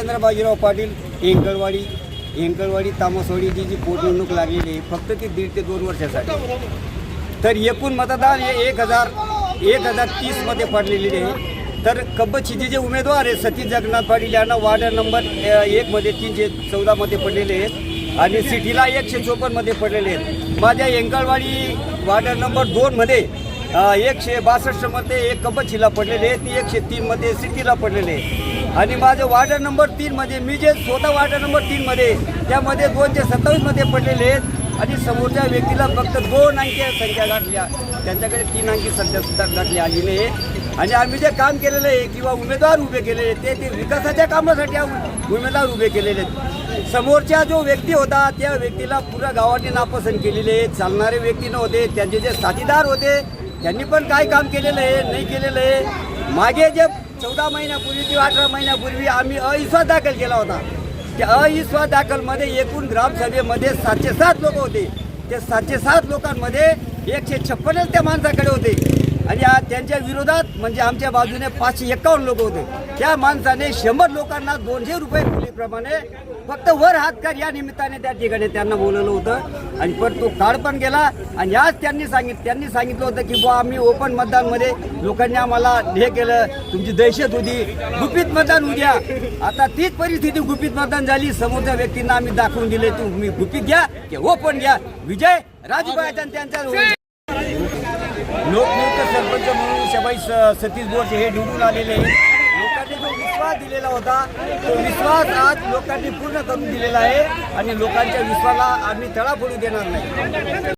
राजेंद्र बाजीराव पाटील येंकळवाडी तामसवाडीची जी पोटनिवडणूक लागलेली आहे फक्त ती 1.5 ते 2 वर्षासाठी, तर एकूण मतदान हे 1030 मध्ये पडलेले आहे। तर कब्बचीचे जे उमेदवार आहेत सतीश जगन्नाथ पाटील यांना वार्ड नंबर 1 मध्ये 314 मध्ये पडलेले आहेत आणि सिटीला 154 मध्ये पडलेले आहेत। माझ्या येंकळवाडी वार्ड नंबर 2 मध्ये 162 मध्ये एक कब्बचीला पडलेले आहेत, 103 मध्ये सिटीला पडलेले आहेत आणि माझं वार्ड नंबर 3 मध्ये मी जे स्वतः वार्ड नंबर 3 मध्ये त्यामध्ये 227 मध्ये पडलेले आहेत आणि समोरच्या व्यक्तीला फक्त 2 अंकी संख्या गाठल्या, त्यांच्याकडे 3 अंकी संख्या सुद्धा गाठली आली नाही। आणि आम्ही जे काम केलेलं आहे किंवा उमेदवार उभे केलेले ते विकासाच्या कामासाठी उमेदवार उभे केलेले आहेत। समोरच्या जो व्यक्ती होता त्या व्यक्तीला पुऱ्या गावाने नापसंत केलेले आहे, चालणारे व्यक्ती नव्हते, त्यांचे जे साथीदार होते त्यांनी पण काय काम केलेलं आहे नाही केलेलं आहे। मागे जे 14 महिन्यापूर्वी किंवा 18 महिन्यापूर्वी आम्ही अविश्वास दाखल केला होता, त्या अविश्वास दाखलमध्ये एकूण ग्रामसभेमध्ये 707 लोक होते, त्या 707 लोकांमध्ये 156 त्या माणसाकडे होते आणि त्यांच्या विरोधात म्हणजे आमच्या बाजूने 551 लोक होते। त्या माणसाने 100 लोकांना 200 रुपये मुलीप्रमाणे फक्त वर हात कर या निमित्ताने त्या ठिकाणी त्यांना बोलवलं होतं आणि पण तो काळ पण गेला आणि आज त्यांनी सांगितलं होतं की बुवा आम्ही ओपन मतदानमध्ये लोकांनी आम्हाला हे केलं, तुमची दहशत होती, गुपित मतदान उद्या। आता तीच परिस्थिती गुपित मतदान झाली, समोरच्या व्यक्तींना आम्ही दाखवून दिले तुम्ही गुपित घ्या की ओपन घ्या, विजय राजूबाईचा त्यांच्या लोकनियुक्त सरपंच म्हणून शबाई सतीश बोरसे हे निवडून आलेले आहेत। लोकांनी जो विश्वास दिलेला होता तो विश्वास आज लोकांनी पूर्ण करून दिलेला आहे आणि लोकांच्या विश्वासाला आम्ही तडा फोडू देणार नाही।